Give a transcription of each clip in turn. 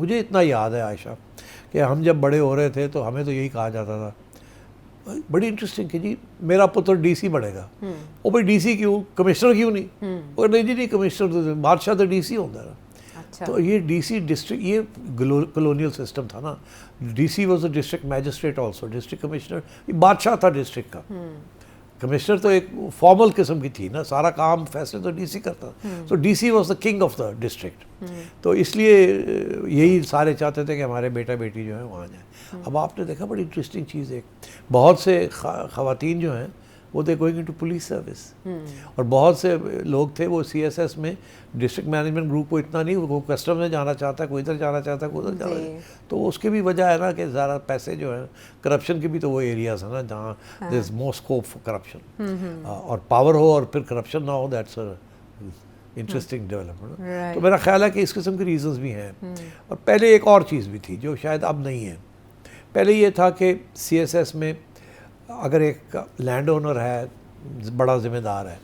مجھے اتنا یاد ہے عائشہ کہ ہم جب بڑے ہو رہے تھے تو ہمیں تو یہی کہا جاتا تھا، بڑی انٹرسٹنگ کہ جی میرا پتر ڈی سی بنے گا. وہ بھائی ڈی سی کیوں، کمشنر کیوں نہیں؟ وہ نہیں جی نہیں، کمشنر تو بادشاہ تو ڈی سی ہوتا ہے. تو یہ ڈی سی ڈسٹرکٹ، یہ کلونیل سسٹم تھا نا. D C was a district magistrate also, district commissioner یہ بادشاہ تھا ڈسٹرکٹ کا. کمشنر تو ایک فارمل قسم کی تھی نا، سارا کام فیصلے تو ڈی سی کرتا. تو D C was the king of the district. تو اس لیے یہی سارے چاہتے تھے کہ ہمارے بیٹا بیٹی جو ہے وہاں جائیں. اب آپ نے دیکھا بڑی انٹرسٹنگ چیز ہے، بہت سے خواتین جو ہیں وہ they going into police service, اور بہت سے لوگ تھے وہ سی ایس ایس میں ڈسٹرکٹ مینجمنٹ گروپ کو اتنا نہیں، وہ کسٹم میں جانا چاہتا ہے، کوئی ادھر جانا چاہتا ہے، کوئی ادھر جانا چاہتا ہے. تو اس کی بھی وجہ ہے نا کہ زیادہ پیسے جو ہیں، کرپشن کی بھی تو وہ ایریاز ہیں نا جہاں دیر از مور اسکوپ فار کرپشن. اور پاور ہو اور پھر کرپشن نہ ہو، دیٹس انٹرسٹنگ ڈیولپمنٹ. تو میرا خیال ہے کہ اس قسم کی ریزنز بھی ہیں. اور پہلے ایک اور چیز بھی تھی جو شاید اب نہیں ہے. پہلے یہ تھا کہ سی ایس ایس میں اگر ایک لینڈ اونر ہے، بڑا ذمہ دار ہے،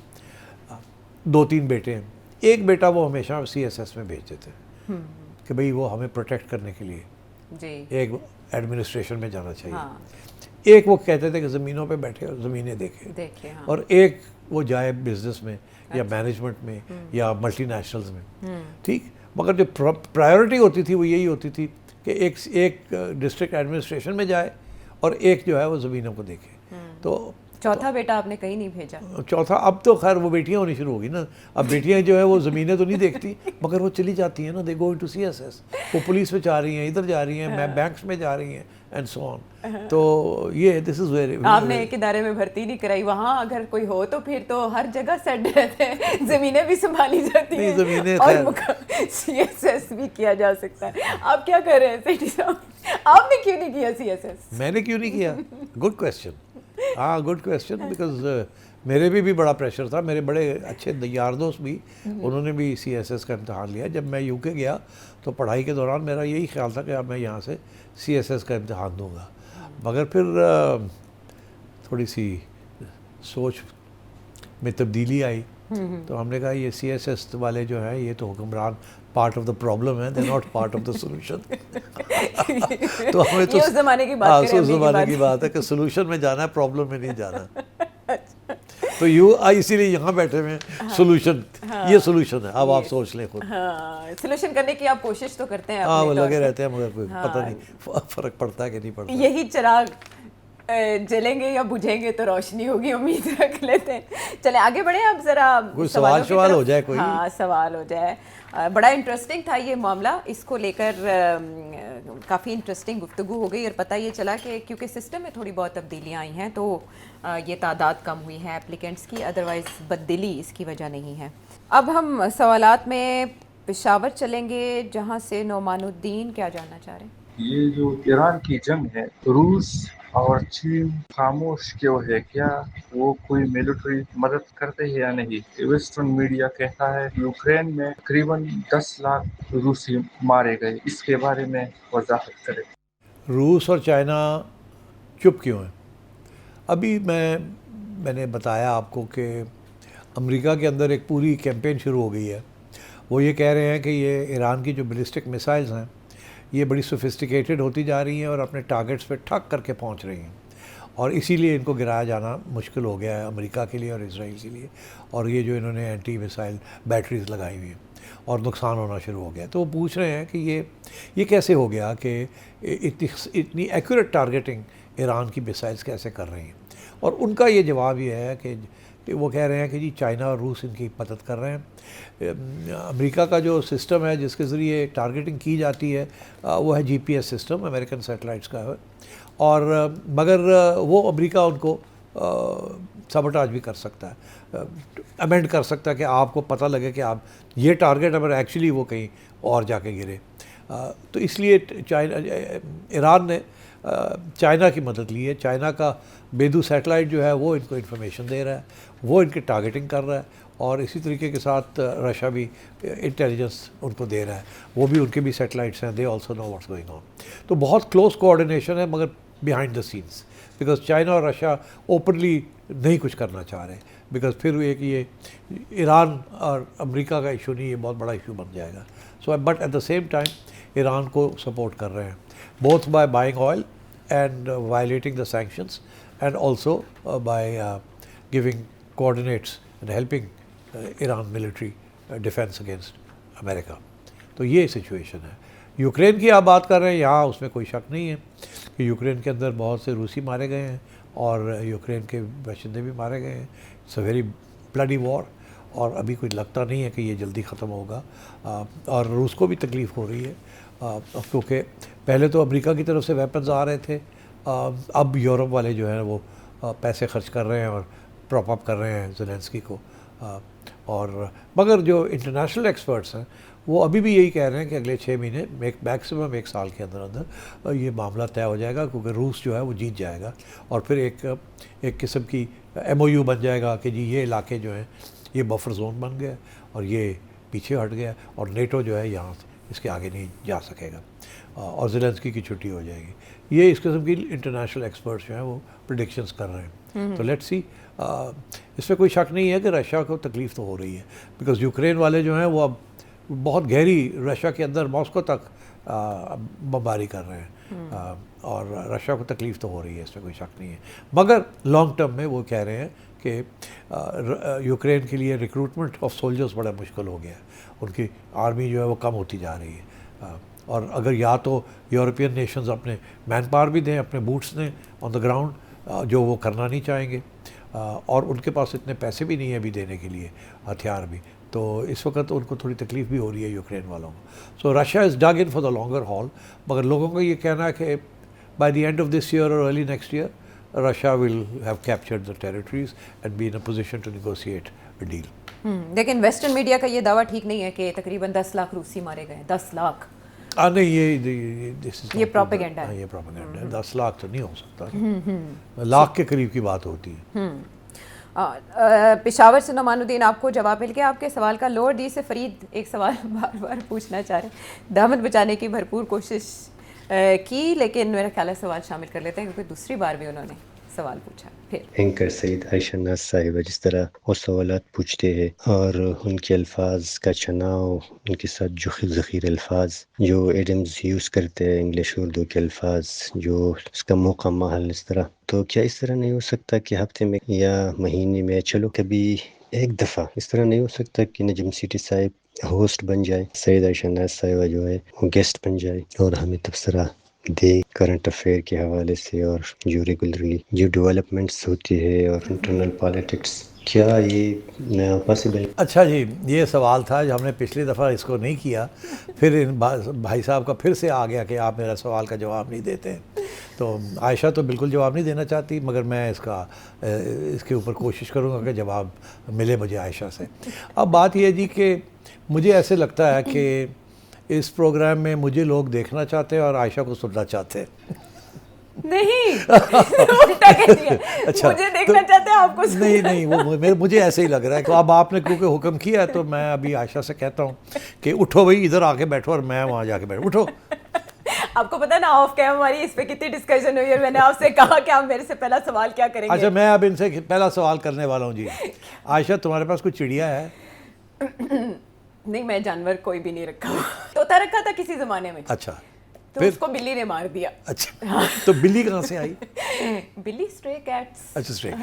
2-3 بیٹے ہیں، ایک بیٹا وہ ہمیشہ سی ایس ایس میں بھیجتے تھے کہ بھئی وہ ہمیں پروٹیکٹ کرنے کے لیے ایک ایڈمنسٹریشن میں جانا چاہیے. ایک وہ کہتے تھے کہ زمینوں پہ بیٹھے اور زمینیں دیکھیں، اور ایک وہ جائے بزنس میں یا مینجمنٹ میں یا ملٹی نیشنلز میں. ٹھیک، مگر جو پرائیورٹی ہوتی تھی وہ یہی ہوتی تھی کہ ایک ڈسٹرکٹ ایڈمنسٹریشن میں جائے اور ایک جو ہے وہ زمینوں کو دیکھے. تو چوتھا بیٹا آپ نے کہیں نہیں بھیجا؟ چوتھا اب تو خیر وہ بیٹیاں ہونی شروع ہوگی نا. اب بیٹیاں جو ہے وہ زمینیں تو نہیں دیکھتی مگر وہ چلی جاتی ہیں نا، دے گو انٹو سی ایس ایس. وہ پولیس میں جا رہی ہیں، ادھر جا رہی ہیں، بینکس میں جا رہی ہیں اینڈ سو آن. تو یہ دس از ویری، آپ نے ایک ادارے میں بھرتی نہیں کرائی، وہاں اگر کوئی ہو تو پھر تو ہر جگہ سیٹ رہتے ہیں، زمینیں بھی سنبھالی جاتی ہیں، زمینیں اور سی ایس ایس بھی کیا جا سکتا ہے. آپ کیا کر رہے ہیں سیٹھی صاحب؟ آپ نے کیوں نہیں کیا سی ایس ایس؟ میں نے کیوں نہیں کیا؟ Good question. ہاں گڈ کویسچن، بیکاز میرے بھی بڑا پریشر تھا. میرے بڑے اچھے یار دوست بھی، انہوں نے بھی سی ایس ایس کا امتحان لیا. جب میں یو کے گیا تو پڑھائی کے دوران میرا یہی خیال تھا کہ اب میں یہاں سے سی ایس ایس کا امتحان دوں گا. مگر پھر تھوڑی سی سوچ میں تبدیلی آئی، تو ہم نے کہا یہ سی ایس ایس والے جو ہیں یہ تو حکمران پارٹ آف دا پرابلم ہے، they not part of the solution. تو ہمیں تو اس زمانے کی بات کریں، اس زمانے کی بات ہے کہ سولوشن میں جانا ہے، پرابلم میں نہیں جانا. تو اسی لیے یہاں بیٹھے ہوئے ہیں. سولوشن، یہ سولوشن ہے. اب آپ سوچ لیں خود. ہاں، سولوشن کرنے کی آپ کوشش تو کرتے ہیں. ہاں وہ لگے رہتے ہیں مگر کوئی پتہ نہیں فرق پڑتا ہے کہ نہیں پڑتا. یہی چراغ جلیں گے یا بجھیں گے تو روشنی ہوگی، امید رکھ لیتے ہیں. چلیں آگے بڑھیں. اب ذرا کوئی سوال ہو جائے، کوئی ہاں سوال ہو جائے. بڑا انٹرسٹنگ تھا یہ معاملہ، اس کو لے کر کافی انٹرسٹنگ گفتگو ہو گئی، اور پتہ یہ چلا کہ کیونکہ سسٹم میں تھوڑی بہت تبدیلیاں آئی ہیں تو یہ تعداد کم ہوئی ہے اپلیکینٹس کی، ادروائز بددلی اس کی وجہ نہیں ہے. اب ہم سوالات میں پشاور چلیں گے، جہاں سے نعمان الدین کیا جاننا چاہ رہے ہیں؟ یہ جو ایران کی جنگ ہے، روس اور چین خاموش کیوں ہے؟ کیا وہ کوئی ملٹری مدد کرتے ہیں یا نہیں؟ ویسٹرن میڈیا کہتا ہے یوکرین میں تقریباً 10 لاکھ روسی مارے گئے. اس کے بارے میں وضاحت کریں. روس اور چائنا چپ کیوں ہیں؟ ابھی میں نے بتایا آپ کو کہ امریکہ کے اندر ایک پوری کیمپین شروع ہو گئی ہے. وہ یہ کہہ رہے ہیں کہ یہ ایران کی جو بیلسٹک میسائلز ہیں یہ بڑی سوفسٹیکیٹڈ ہوتی جا رہی ہیں اور اپنے ٹارگٹس پہ ٹھک کر کے پہنچ رہی ہیں، اور اسی لیے ان کو گرایا جانا مشکل ہو گیا ہے امریکہ کے لیے اور اسرائیل کے لیے. اور یہ جو انہوں نے اینٹی میسائل بیٹریز لگائی ہوئی ہیں اور نقصان ہونا شروع ہو گیا. تو وہ پوچھ رہے ہیں کہ یہ کیسے ہو گیا کہ اتنی ایکوریٹ ٹارگیٹنگ ایران کی میسائلز کیسے کر رہی ہیں. اور ان کا یہ جواب یہ ہے کہ وہ کہہ رہے ہیں کہ جی چائنا اور روس ان کی مدد کر رہے ہیں. امریکہ کا جو سسٹم ہے جس کے ذریعے ٹارگیٹنگ کی جاتی ہے وہ ہے G P S system, American satellites کا ہے. اور مگر وہ امریکہ ان کو سبوٹاج بھی کر سکتا ہے، امینڈ کر سکتا ہے کہ آپ کو پتہ لگے کہ آپ یہ ٹارگیٹ اگر ایکچولی وہ کہیں اور جا کے گرے. تو اس لیے ایران نے چائنا کی مدد لی ہے. چائنا کا بیدو سیٹلائٹ جو ہے وہ ان کو انفارمیشن دے رہا ہے، وہ ان کی ٹارگیٹنگ کر رہا ہے، اور اسی طریقے کے ساتھ رشیا بھی انٹیلیجنس ان کو دے رہا ہے. وہ بھی ان کے بھی سیٹلائٹس ہیں، they also know what's going on. تو بہت کلوز کوآرڈینیشن ہے مگر behind the scenes, because China اور رشیا اوپنلی نہیں کچھ کرنا چاہ رہے، بیکاز پھر ایک یہ ایران اور امریکہ کا ایشو نہیں، یہ بہت بڑا ایشو بن جائے گا. So but at the same time Iran کو سپورٹ کر رہے ہیں, both by buying oil and violating the sanctions, and also by giving coordinates and helping Iran military defense against America. تو یہ سچویشن ہے. یوکرین کی آپ بات کر رہے ہیں, یہاں اس میں کوئی شک نہیں ہے کہ یوکرین کے اندر بہت سے روسی مارے گئے ہیں اور یوکرین کے باشندے بھی مارے گئے ہیں. اٹس اے ویری بلڈی وار, اور ابھی کوئی لگتا نہیں ہے کہ یہ جلدی ختم ہوگا, اور روس کو بھی تکلیف ہو رہی ہے کیونکہ پہلے تو امریکہ کی طرف سے ویپنز آ رہے تھے, اب یورپ والے جو ہیں وہ پیسے خرچ کر رہے ہیں اور پراپ اپ کر رہے ہیں زیلنسکی کو. اور مگر جو انٹرنیشنل ایکسپرٹس ہیں وہ ابھی بھی یہی کہہ رہے ہیں کہ اگلے 6 مہینے میکسیمم 1 سال کے اندر یہ معاملہ طے ہو جائے گا, کیونکہ روس جو ہے وہ جیت جائے گا اور پھر ایک قسم کی MOU بن جائے گا کہ جی یہ علاقے جو ہیں یہ بفر زون بن گیا اور یہ پیچھے ہٹ گیا, اور نیٹو جو ہے یہاں سے اس کے آگے نہیں جا سکے گا, اور زیلنسکی کی چھٹی ہو جائے گی. یہ اس قسم کی انٹرنیشنل ایکسپرٹس جو ہیں وہ پریڈکشنز کر رہے ہیں. تو لیٹس سی, اس میں کوئی شک نہیں ہے کہ رشیا کو تکلیف تو ہو رہی ہے, بیکاز یوکرین والے جو ہیں وہ اب بہت گہری رشیا کے اندر ماسکو تک بمباری کر رہے ہیں, اور رشیا کو تکلیف تو ہو رہی ہے, اس میں کوئی شک نہیں ہے. مگر لانگ ٹرم میں وہ کہہ رہے ہیں کہ یوکرین کے لیے ریکروٹمنٹ آف سولجرز بڑا مشکل ہو گیا ہے, ان کی آرمی جو ہے وہ کم ہوتی جا رہی ہے, اور اگر یا تو یورپین نیشنز اپنے مین پاور بھی دیں, اپنے بوٹس دیں آن دا گراؤنڈ, جو وہ کرنا نہیں چاہیں گے, اور ان کے پاس اتنے پیسے بھی نہیں ہیں ابھی دینے کے لیے, ہتھیار بھی, تو اس وقت ان کو تھوڑی تکلیف بھی ہو رہی ہے یوکرین والوں کو. So Russia is dug in for the longer haul, مگر لوگوں کا یہ کہنا ہے کہ by the end of this year اور early next year Russia will have captured the territories and be in a position to negotiate a deal. لیکن western media کا یہ دعویٰ ٹھیک نہیں ہے کہ تقریباً 10 لاکھ روسی مارے گئے. 10 لاکھ نہیں, یہ پروپیگنڈا ہے. یہ پروپیگنڈا ہے. 10 لاکھ تو نہیں ہو سکتا, لاکھ کے قریب کی بات ہوتی ہے. پشاور سے نعمان الدین, آپ کو جواب مل گیا آپ کے سوال کا. لوور ڈی سے فرید ایک سوال بار بار پوچھنا چاہ رہے ہیں. دامن بچانے کی بھرپور کوشش کی, لیکن میرا خیال ہے سوال شامل کر لیتے ہیں کیونکہ دوسری بار بھی انہوں نے سوال پوچھا. پھر اینکر سعید عائشہ ناز صاحبہ جس طرح وہ سوالات پوچھتے ہیں اور ان کے الفاظ کا چناؤ, ان کے ساتھ جو ذخیر الفاظ جو ایڈمز یوز کرتے ہیں, انگلش اردو کے الفاظ, جو اس کا موقع محل اس طرح, تو کیا اس طرح نہیں ہو سکتا کہ ہفتے میں یا مہینے میں, چلو کبھی ایک دفعہ اس طرح نہیں ہو سکتا کہ نجم سیٹھی صاحب ہوسٹ بن جائے, سعید عائشہ ناز صاحبہ جو ہے وہ گیسٹ بن جائے اور ہمیں تبصرہ دے کرنٹ افیئر کے حوالے سے, اور جو ریگولرلی جو ڈیولپمنٹس ہوتی ہے اور انٹرنل پالیٹکس, کیا یہ پاسبل؟ اچھا جی, یہ سوال تھا جو ہم نے پچھلی دفعہ اس کو نہیں کیا, پھر ان بھائی صاحب کا پھر سے آ گیا کہ آپ میرا سوال کا جواب نہیں دیتے. تو عائشہ تو بالکل جواب نہیں دینا چاہتی, مگر میں اس کے اوپر کوشش کروں گا کہ جواب ملے مجھے عائشہ سے. اب بات یہ ہے جی کہ مجھے ایسے لگتا ہے کہ اس پروگرام میں مجھے لوگ دیکھنا چاہتے ہیں اور عائشہ کو سننا چاہتے ہیں. نہیں, اچھا مجھے دیکھنا چاہتے ہیں آپ کو نہیں, وہ مجھے ایسے ہی لگ رہا ہے. تو اب آپ نے کیونکہ حکم کیا ہے تو میں ابھی عائشہ سے کہتا ہوں کہ اٹھو بھائی, ادھر آ کے بیٹھو اور میں وہاں جا کے بیٹھو, اٹھو. آپ کو پتہ نا آف کیمرا ہماری اس پہ کتنی ڈسکشن ہوئی, اور میں نے آپ سے کہا کہ آپ میرے سے پہلا سوال کیا کریں گے. اچھا, میں اب ان سے پہلا سوال کرنے والا ہوں جی. عائشہ, تمہارے پاس کوئی چڑیا ہے؟ نہیں, میں جانور کوئی بھی نہیں رکھا. طوطا رکھا تھا کسی زمانے میں. اچھا, تو اس کو بلی نے مار دیا. اچھا, تو بلی کہاں سے آئی؟ بلی اسٹرے کیٹس. اچھا, اسٹرے کیٹ.